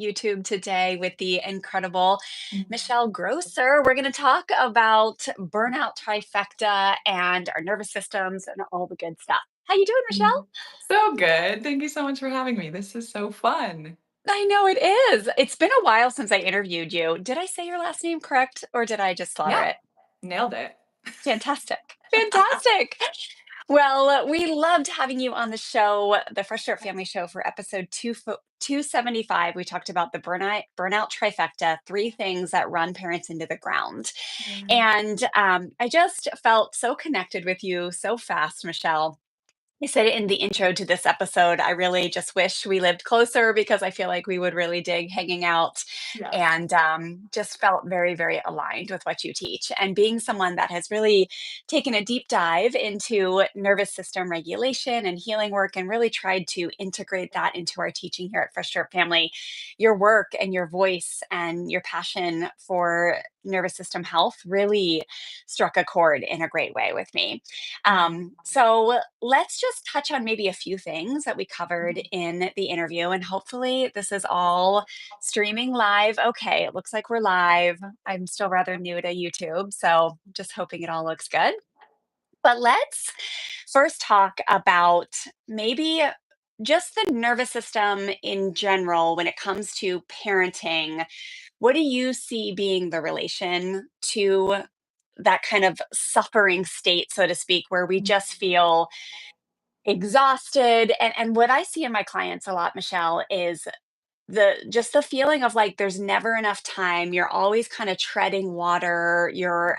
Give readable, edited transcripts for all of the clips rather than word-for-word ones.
YouTube today with the incredible Mhm. Michelle Grosser. We're going to talk about burnout trifecta and our nervous systems and all the good stuff. How you doing, Mhm. Michelle? So good. Thank you so much for having me. This is so fun. I know it is. It's been a while since I interviewed you. Did I say your last name correct or did I just slaughter Yeah, it? nailed it. Fantastic. Fantastic. Well, we loved having you on the show, the Fresh Start Family Show for episode 275. We talked about the burnout trifecta, three things that run parents into the ground. Yeah. And I just felt so connected with you so fast, Michelle. I said it in the intro to this episode. I really just wish we lived closer because I feel like we would really dig hanging out Yes. and just felt very, very aligned with what you teach. And being someone that has really taken a deep dive into nervous system regulation and healing work and really tried to integrate that into our teaching here at Fresh Start Family, your work and your voice and your passion for nervous system health really struck a chord in a great way with me. Mhm. So let's just touch on maybe a few things that we covered Mhm. in the interview. And hopefully, this is all streaming live. Okay, it looks like we're live. I'm still rather new to YouTube, so just hoping it all looks good. But let's first talk about maybe just the nervous system in general when it comes to parenting. What do you see being the relation to that kind of suffering state, so to speak, where we just feel exhausted? And what I see in my clients a lot, Michelle, is the feeling of like there's never enough time. You're always kind of treading water. You're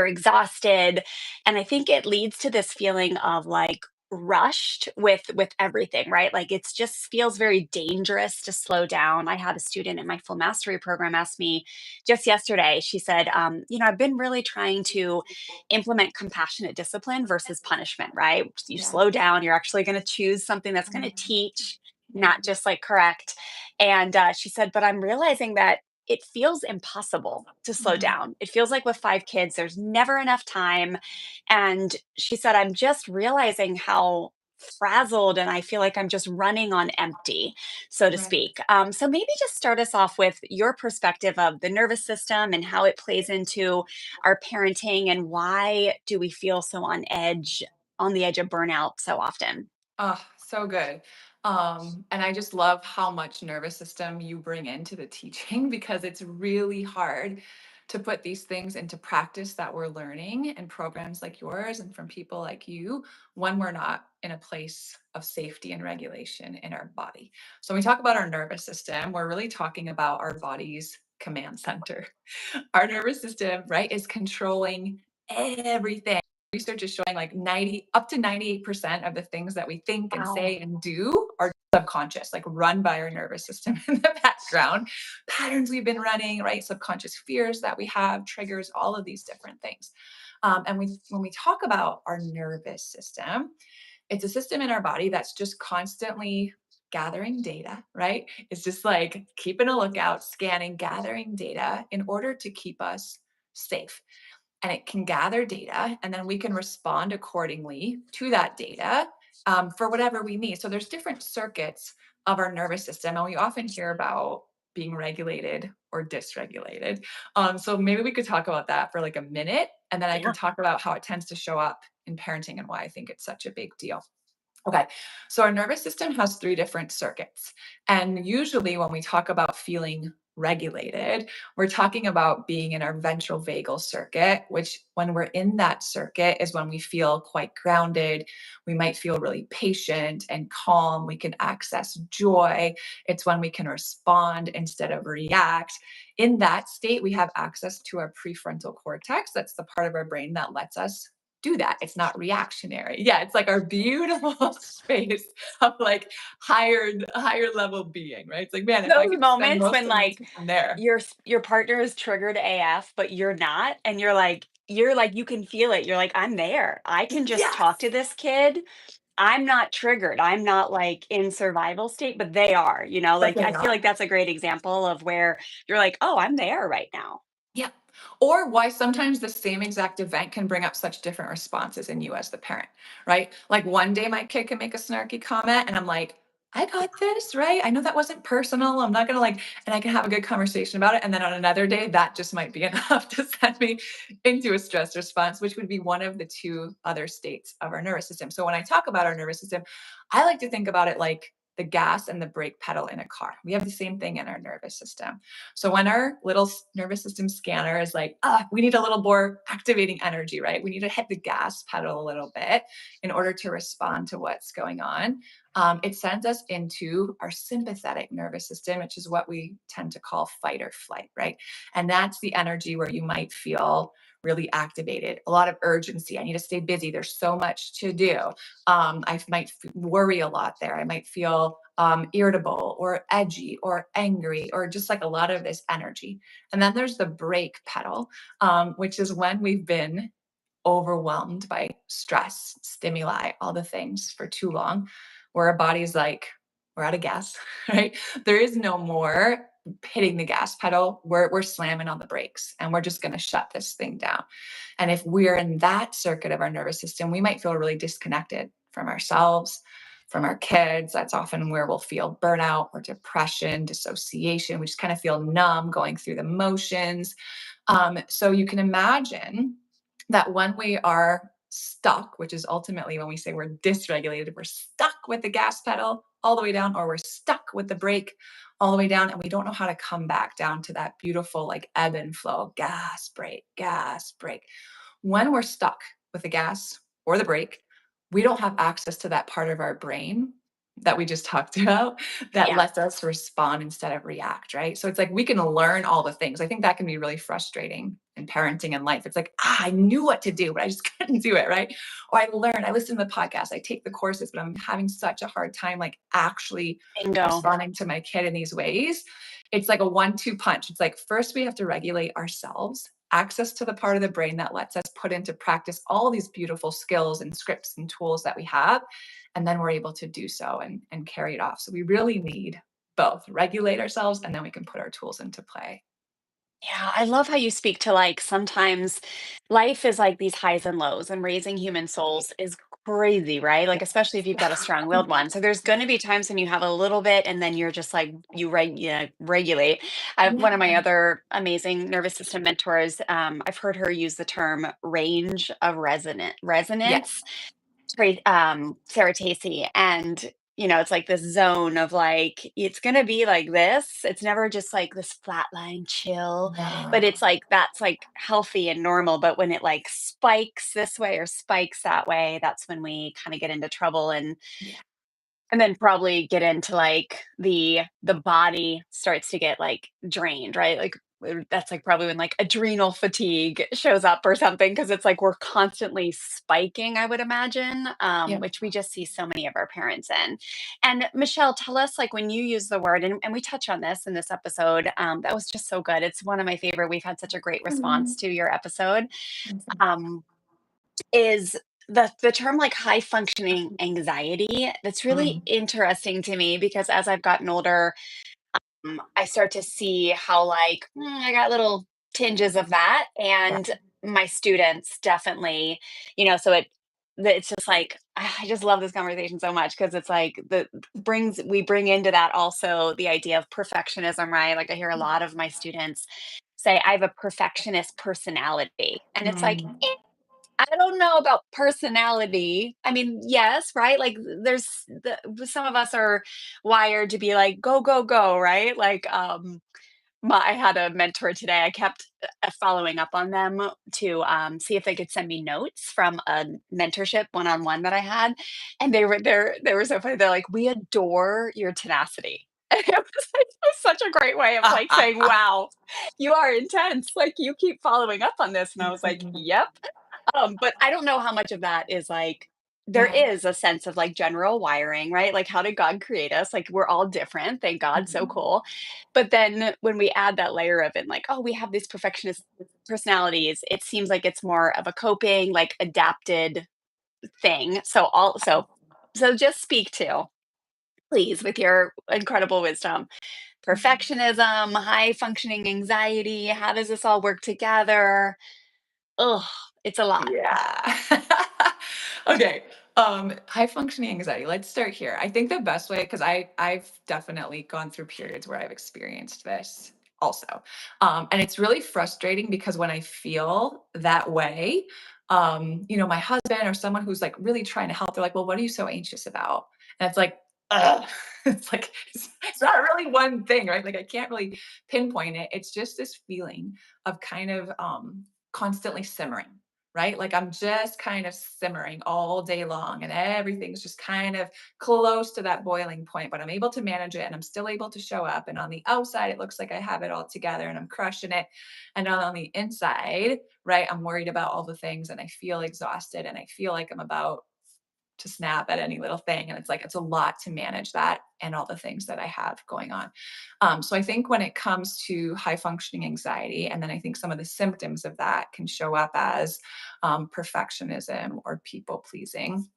exhausted, and I think it leads to this feeling of like rushed with everything, right? Like it's just feels very dangerous to slow down. I had a student in my full mastery program ask me just yesterday. She said, I've been really trying to implement compassionate discipline versus punishment, right? You Yeah. slow down, you're actually going to choose something that's going to Mhm. teach, Yeah. not just like correct. And she said, but I'm realizing that it feels impossible to slow Mhm. down. It feels like with 5 kids, there's never enough time. And she said, I'm just realizing how frazzled and I feel like I'm just running on empty, so to Right. speak. So maybe just start us off with your perspective of the nervous system and how it plays into our parenting and why do we feel so on the edge of burnout so often? Oh, so good. And I just love how much nervous system you bring into the teaching because it's really hard to put these things into practice that we're learning in programs like yours and from people like you when we're not in a place of safety and regulation in our body. So when we talk about our nervous system, we're really talking about our body's command center. Our nervous system, right, is controlling everything. Research is showing like 90 up to 98% of the things that we think and Wow. say and do are subconscious, like run by our nervous system in the background. Patterns we've been running, right? Subconscious fears that we have, triggers, all of these different things. When we talk about our nervous system, it's a system in our body that's just constantly gathering data, right? It's just like keeping a lookout, scanning, gathering data in order to keep us safe. And it can gather data, and then we can respond accordingly to that data for whatever we need. So there's different circuits of our nervous system, and we often hear about being regulated or dysregulated. So maybe we could talk about that for like a minute, and then I can Yeah. talk about how it tends to show up in parenting and why I think it's such a big deal. Okay, so our nervous system has three different circuits. And usually, when we talk about feeling regulated, we're talking about being in our ventral vagal circuit, which, when we're in that circuit, is when we feel quite grounded. We might feel really patient and calm. We can access joy. It's when we can respond instead of react. In that state, we have access to our prefrontal cortex. That's the part of our brain that lets us do that. It's not reactionary. Yeah, it's like our beautiful space of like higher level being, right? It's like, man, if I Those could spend moments most when of my like time there. your partner is triggered AF, but you're not, and you're like you can feel it. You're like, I'm there. I can just talk Yes. to this kid. I'm not triggered. I'm not like in survival state, but they are, But like they I feel are. like that's a great example of where you're like, oh, I'm there right now. Yeah. Or why sometimes the same exact event can bring up such different responses in you as the parent, right? Like one day my kid can make a snarky comment and I'm like, I got this, right? I know that wasn't personal. I'm not gonna like, and I can have a good conversation about it. And then on another day, that just might be enough to send me into a stress response, which would be one of the two other states of our nervous system. So when I talk about our nervous system, I like to think about it like the gas and the brake pedal in a car. We have the same thing in our nervous system. So when our little nervous system scanner is like, we need a little more activating energy, right? We need to hit the gas pedal a little bit in order to respond to what's going on. It sends us into our sympathetic nervous system, which is what we tend to call fight or flight, right? And that's the energy where you might feel really activated, a lot of urgency. I need to stay busy. There's so much to do. I might worry a lot there. I might feel irritable or edgy or angry or just like a lot of this energy. And then there's the brake pedal, which is when we've been overwhelmed by stress, stimuli, all the things for too long, where our body's like, we're out of gas, right? There is no more hitting the gas pedal. We're slamming on the brakes and we're just going to shut this thing down. And if we're in that circuit of our nervous system, we might feel really disconnected from ourselves, from our kids. That's often where we'll feel burnout or depression, dissociation. We just kind of feel numb going through the motions. So you can imagine that when we are stuck, which is ultimately when we say we're dysregulated, we're stuck with the gas pedal all the way down, or we're stuck with the brake all the way down, and we don't know how to come back down to that beautiful like ebb and flow, gas, brake, gas, brake. When we're stuck with the gas or the brake, we don't have access to that part of our brain that we just talked about that Yeah. lets us respond instead of react, right? So it's like we can learn all the things. I think that can be really frustrating in parenting and life. It's like, I knew what to do, but I just couldn't do it, right? Or I learned, I listen to the podcast, I take the courses, but I'm having such a hard time like actually Bingo. responding to my kid in these ways. It's like a 1-2 punch. It's like first we have to regulate ourselves, access to the part of the brain that lets us put into practice all these beautiful skills and scripts and tools that we have. And then we're able to do so and carry it off. So we really need both regulate ourselves and then we can put our tools into play. Yeah, I love how you speak to like sometimes life is like these highs and lows, and raising human souls is crazy, right? Like, especially if you've got a strong willed one. So, there's going to be times when you have a little bit and then you're just like, regulate. One of my Yeah. other amazing nervous system mentors, I've heard her use the term range of resonance, Yes. Sarah Tacey, and it's like this zone of like it's gonna be like this. It's never just like this flatline chill, but No. it's like that's like healthy and normal. But when it like spikes this way or spikes that way, that's when we kind of get into trouble. Yeah. And then probably get into, like, the body starts to get, like, drained, right? Like, that's, like, probably when, like, adrenal fatigue shows up or something because it's like we're constantly spiking, I would imagine, Yeah. which we just see so many of our parents in. And Michelle, tell us, like, when you use the word and we touch on this in this episode, that was just so good. It's one of my favorite. We've had such a great response Mhm. to your episode. Awesome. Um is the term, like, high functioning anxiety. That's really Mm. interesting to me because as I've gotten older, I start to see how, like, I got little tinges of that, Yeah. and my students definitely, so it's just like, I just love this conversation so much because it's like the brings we bring into that also the idea of perfectionism, right? Like, I hear a lot of my students say, "I have a perfectionist personality," and it's like, Mm. I don't know about personality. I mean, yes, right? Like some of us are wired to be like go go go, right? Like I had a mentor today. I kept following up on them to see if they could send me notes from a mentorship one-on-one that I had, and they were so funny. They're like, "We adore your tenacity." And it was such a great way of like saying, "Wow, you are intense. Like you keep following up on this." And I was like, "Yep." But I don't know how much of that is like there Yeah. is a sense of like general wiring, right? Like how did God create us? Like we're all different. Thank God, so Mhm. cool. But then when we add that layer of it, like, oh, we have these perfectionist personalities, it seems like it's more of a coping, like adapted thing. So just speak to, please, with your incredible wisdom. Perfectionism, high functioning anxiety, how does this all work together? Oh, it's a lot. Yeah. Okay. High functioning anxiety. Let's start here. I think the best way, because I've definitely gone through periods where I've experienced this also. And it's really frustrating because when I feel that way, my husband or someone who's like really trying to help, they're like, well, what are you so anxious about? And it's like, ugh. It's like it's not really one thing, right? Like I can't really pinpoint it. It's just this feeling of kind of constantly simmering, right? Like I'm just kind of simmering all day long and everything's just kind of close to that boiling point, but I'm able to manage it and I'm still able to show up. And on the outside, it looks like I have it all together and I'm crushing it. And on the inside, right, I'm worried about all the things and I feel exhausted and I feel like I'm about to snap at any little thing. And it's like, it's a lot to manage that and all the things that I have going on. So I think when it comes to high functioning anxiety, and then I think some of the symptoms of that can show up as perfectionism or people pleasing.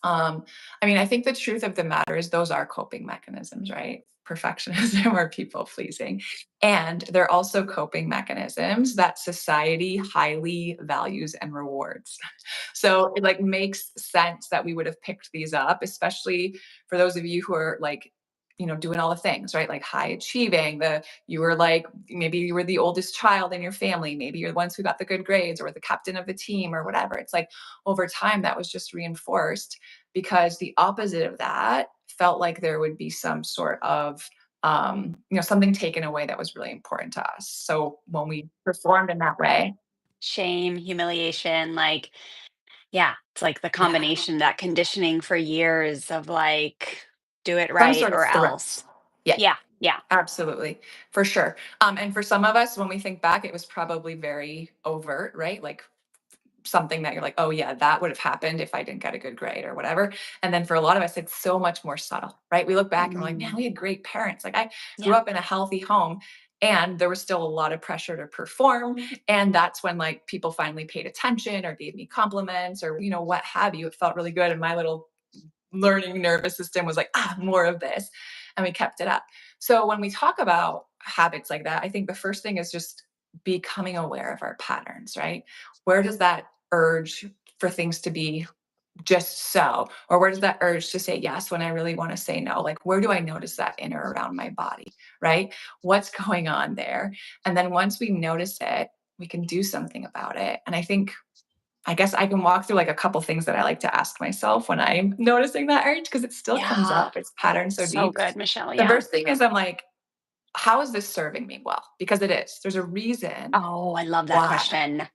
Um, I mean, I think the truth of the matter is those are coping mechanisms, right? Perfectionism or people pleasing. And they're also coping mechanisms that society highly values and rewards. So it like makes sense that we would have picked these up, especially for those of you who are like, doing all the things, right? Like high achieving, you were like, maybe you were the oldest child in your family, maybe you're the ones who got the good grades or the captain of the team or whatever. It's like over time that was just reinforced because the opposite of that felt like there would be some sort of something taken away that was really important to us. So when we performed in that way, Shame, humiliation, like, yeah, it's like the yeah, combination, that conditioning for years of like, do it some right sort of or threats. else. Yeah, Yeah, yeah. absolutely, for sure. And for some of us, when we think back, it was probably very overt, right? Like something that you're like, oh yeah, that would have happened if I didn't get a good grade or whatever. And then for a lot of us, it's so much more subtle, right? We look back and we're like, man, Mm, we had great parents. Like I grew yeah, up in a healthy home and there was still a lot of pressure to perform. And that's when like people finally paid attention or gave me compliments or, what have you. It felt really good. And my little learning nervous system was like, more of this. And we kept it up. So when we talk about habits like that, I think the first thing is just becoming aware of our patterns, right? Where does that urge for things to be just so? Or where does that urge to say yes when I really want to say no? Like, where do I notice that in or around my body, right? What's going on there? And then once we notice it, we can do something about it. And I guess I can walk through like a couple things that I like to ask myself when I'm noticing that urge because it still comes yeah. up. It's patterned so So deep. good, Michelle. The Yeah. first thing is I'm like, how is this serving me well? Because it is. There's a reason Oh, I love that why. question.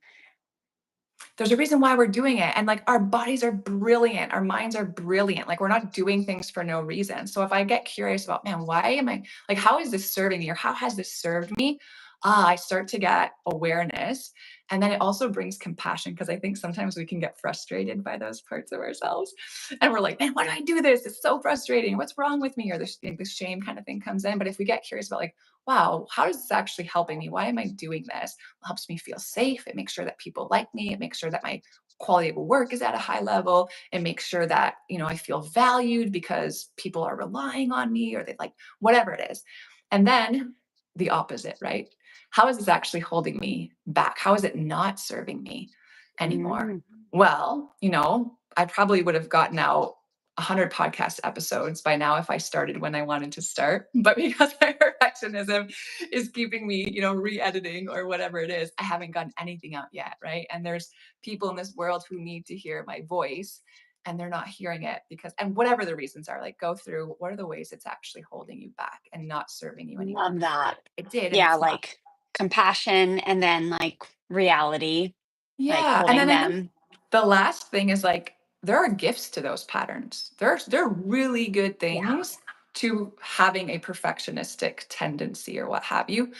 There's a reason why we're doing it. And like our bodies are brilliant, our minds are brilliant. Like we're not doing things for no reason. So if I get curious about, man, why am I like, how is this serving me or how has this served me? I start to get awareness. And then it also brings compassion because I think sometimes we can get frustrated by those parts of ourselves. And we're like, man, why do I do this? It's so frustrating. What's wrong with me? Or this shame kind of thing comes in. But if we get curious about, like, wow, how is this actually helping me? Why am I doing this? Helps me feel safe. It makes sure that people like me. It makes sure that my quality of work is at a high level. It makes sure that, I feel valued because people are relying on me or they like whatever it is. And then the opposite, right? How is this actually holding me back? How is it not serving me anymore? Mm, Well, I probably would have gotten out 100 podcast episodes by now if I started when I wanted to start. But because my perfectionism is keeping me, re-editing or whatever it is, I haven't gotten anything out yet, right? And there's people in this world who need to hear my voice and they're not hearing it because and whatever the reasons are, like go through what are the ways it's actually holding you back and not serving you anymore love because that. it did and Yeah, it's not. like compassion and then like reality, like Yeah, and holding then I think them. the last thing is like there are gifts to those patterns. There are really good Yeah. things to having a perfectionistic tendency or what have you.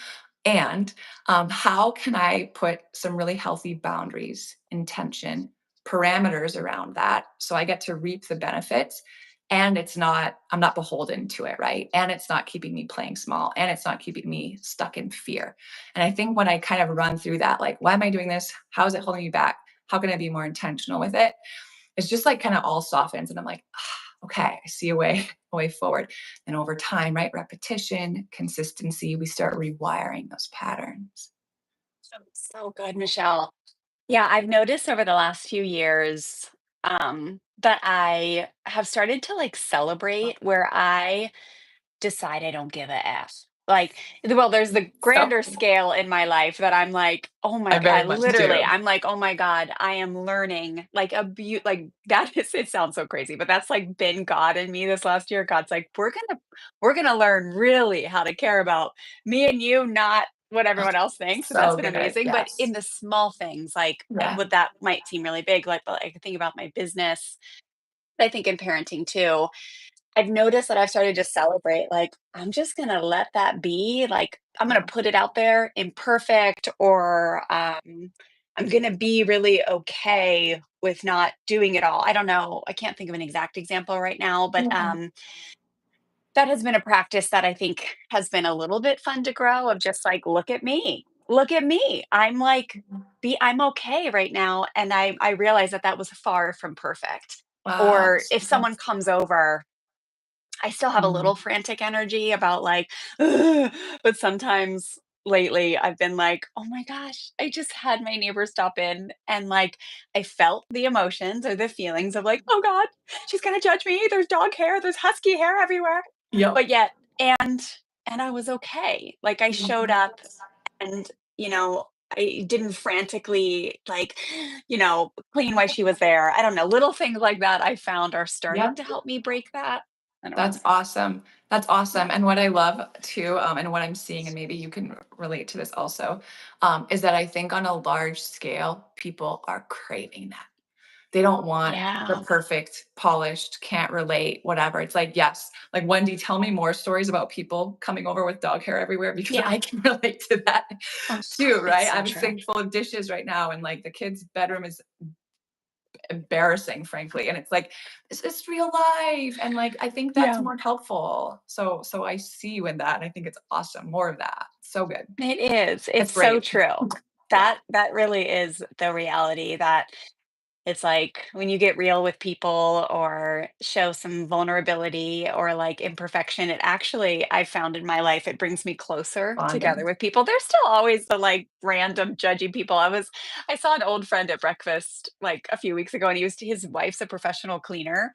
And how can I put some really healthy boundaries, intention, parameters around that so I get to reap the benefits and I'm not beholden to it, right? And it's not keeping me playing small and it's not keeping me stuck in fear. And I think when I kind of run through that, like, why am I doing this? How is it holding me back? How can I be more intentional with it? It's just like kind of all softens. And I'm like, okay, I see a way, a way forward. And over time, right? Repetition, consistency, we start rewiring those patterns. So good, Michelle. Yeah, I've noticed over the last few years, but I have started to, like, celebrate where I decide I don't give a F. Like, well, there's the So grander scale in my life that I'm like, "Oh my I god," very much literally, do. I'm like, "Oh my god, I am learning," like, like, that is it sounds so crazy, but that's, like, been God in me this last year. God's like, "We're gonna learn really how to care about me and you, not what Oh, everyone else thinks," and that's so been good. amazing, but Yes. in the small things, like, Yeah. what that might seem really big, like, but I think about my business, I think in parenting too, I've noticed that I've started to celebrate, like, I'm just gonna let that be, like, I'm gonna put it out there imperfect or, I'm gonna be really okay with not doing it all. I don't know, I can't think of an exact example right now, but, Yeah. that has been a practice that I think has been a little bit fun to grow of just like, "Look at me. Look at me. I'm like, be I'm okay right now," and I realized that that was far from perfect. Wow. Or if someone comes over, I still have a little Mhm. frantic energy about like, "Ugh," but sometimes lately I've been like, "Oh my gosh, I just had my neighbor stop in," and like I felt the emotions or the feelings of like, "Oh god, she's gonna judge me. There's dog hair, there's husky hair everywhere." Yep. But yet and I was okay. Like I showed up and, you know, I didn't frantically like, clean while she was there. I don't know, little things like that I found are starting Yep. to help me break that. I don't That's know. awesome. That's awesome. And what I love too, and what I'm seeing, and maybe you can relate to this also, is that I think on a large scale, people are craving that. They don't want the Yeah. perfect, polished, can't relate, whatever. It's like, yes, like Wendy, tell me more stories about people coming over with dog hair everywhere because Yeah. I can relate to that Oh, too, it's right? I so have a true. sink full of dishes right now, and like the kids' bedroom is embarrassing, frankly. And it's like, this is real life. And like, I think that's Yeah. more helpful. So I see you in that. And I think it's awesome. More of that. So good. It is. It's It's so brave. true. Yeah. That really is the reality that it's like when you get real with people or show some vulnerability or like imperfection, it actually, I found in my life, it brings me closer together Bonding. with people. There's still always the like random judgy people. I saw an old friend at breakfast like a few weeks ago and his wife's a professional cleaner.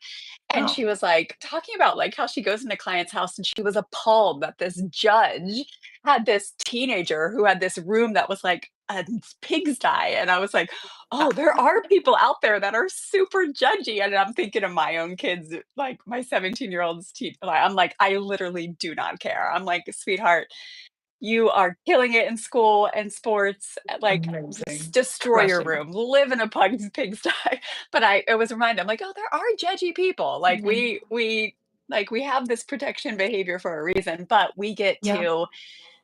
And Oh, she was, like, talking about, like, how she goes into client's house, and she was appalled that this judge had this teenager who had this room that was like a pigsty, and I was like, "Oh, there are people out there that are super judgy," and I'm thinking of my own kids, like, my 17-year-old's I'm like, "I literally do not care." I'm like, "Sweetheart, you are killing it in school and sports, like, amazing. destroy your Crushing. room, live in a pigsty." But it was reminded, I'm like, "Oh, there are judgy people, like, Mhm. we have this protection behavior for a reason, but we get Yeah. to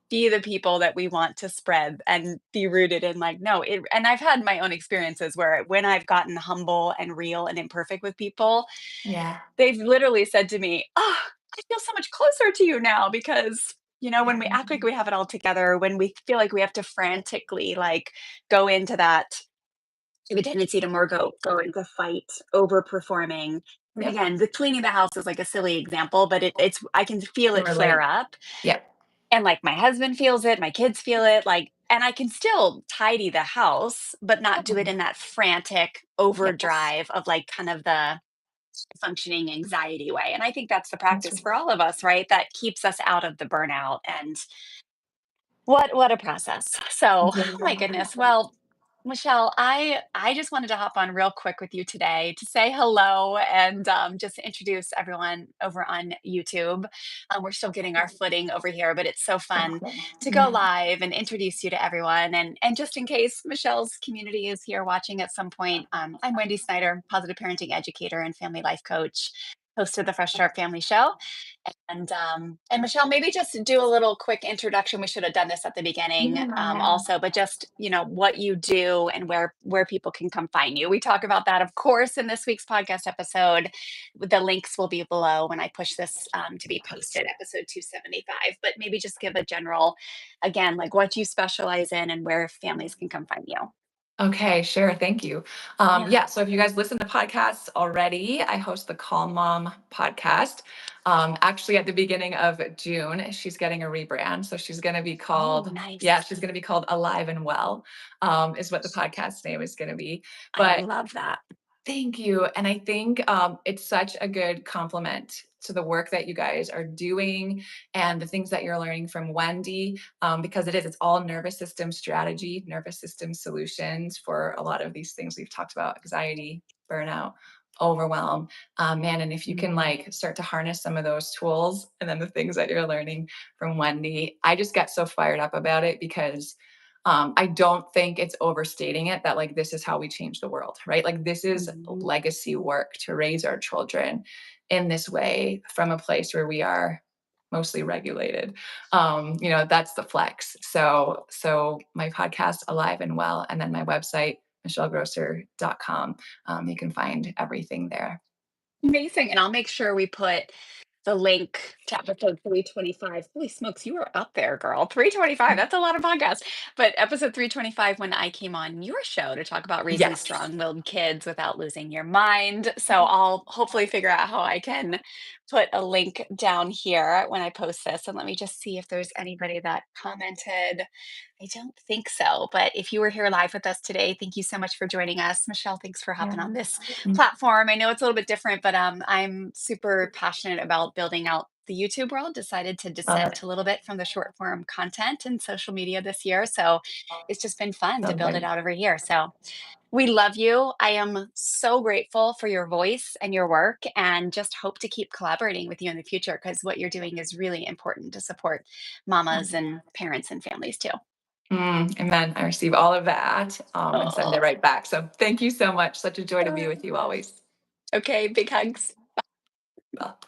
be the people that we want to spread and be rooted in, like, no, it," and I've had my own experiences where when I've gotten humble and real and imperfect with people, Yeah. they've literally said to me, "Oh, I feel so much closer to you now because, when we Yeah. act like we have it all together, when we feel like we have to frantically, like, go into that we have a tendency to more go into fight, overperforming." And Yep. again, the cleaning the house is like a silly example, but it's I can feel Can it flare relate. up, Yep. and, like, my husband feels it, my kids feel it, like and I can still tidy the house, but not do it Mhm. in that frantic Yes. overdrive of, like, kind of the functioning anxiety way. And I think that's the That's practice right. for all of us, right? That keeps us out of the burnout and what a process. So, oh my goodness. Well, Michelle, I just wanted to hop on real quick with you today to say hello and just to introduce everyone over on YouTube. We're still getting our footing over here, but it's so fun to go Yeah. live and introduce you to everyone. And just in case Michelle's community is here watching at some point, I'm Wendy Snyder, positive parenting educator and family life coach, host of the Fresh Start Family Show. And Michelle, maybe just do a little quick introduction. We should have done this at the beginning, Yeah. also, but just what you do and where people can come find you. We talk about that, of course, in this week's podcast episode. The links will be below when I push this to be posted, episode 275. But maybe just give a general, again, like what you specialize in and where families can come find you. Okay, sure. Thank you. Yeah. Yeah, so if you guys listen to podcasts already, I host the Calm Mom podcast. Actually, at the beginning of June, she's getting a rebrand. So she's going to be Oh, called, yeah, nice. she's going to be called Alive and Well, is what the podcast name is going to be. I But love that. Thank you. And I think it's such a good compliment to the work that you guys are doing and the things that you're learning from Wendy, because it's all nervous system strategy, nervous system solutions for a lot of these things we've talked about: anxiety, burnout, overwhelm. Man, and if you can like start to harness some of those tools and then the things that you're learning from Wendy, I just get so fired up about it because I don't think it's overstating it that like this is how we change the world, right? Like this is Mhm. legacy work to raise our children in this way from a place where we are mostly regulated. That's the flex. So my podcast, Alive and Well, and then my website, michellegrosser.com. You can find everything there. Amazing, and I'll make sure we put the link to episode 325. Holy smokes, you were up there, girl. 325, that's a lot of podcasts. But episode 325, when I came on your show to talk about raising Yes. strong-willed kids without losing your mind. So I'll hopefully figure out how I can put a link down here when I post this. And let me just see if there's anybody that commented. I don't think so, but if you were here live with us today, thank you so much for joining us. Michelle, thanks for Yeah. hopping on this Mm. platform. I know it's a little bit different, but I'm super passionate about building out the YouTube world. Decided to Love it. dissent a little bit from the short form content and social media this year. So it's just been fun to So build it good. out over here. So we love you. I am so grateful for your voice and your work, and just hope to keep collaborating with you in the future because what you're doing is really important to support mamas and parents and families too. Amen. I receive all of that and send it Oh, right back. So thank you so much. Such a joy to be with you always. okay, big hugs. Well.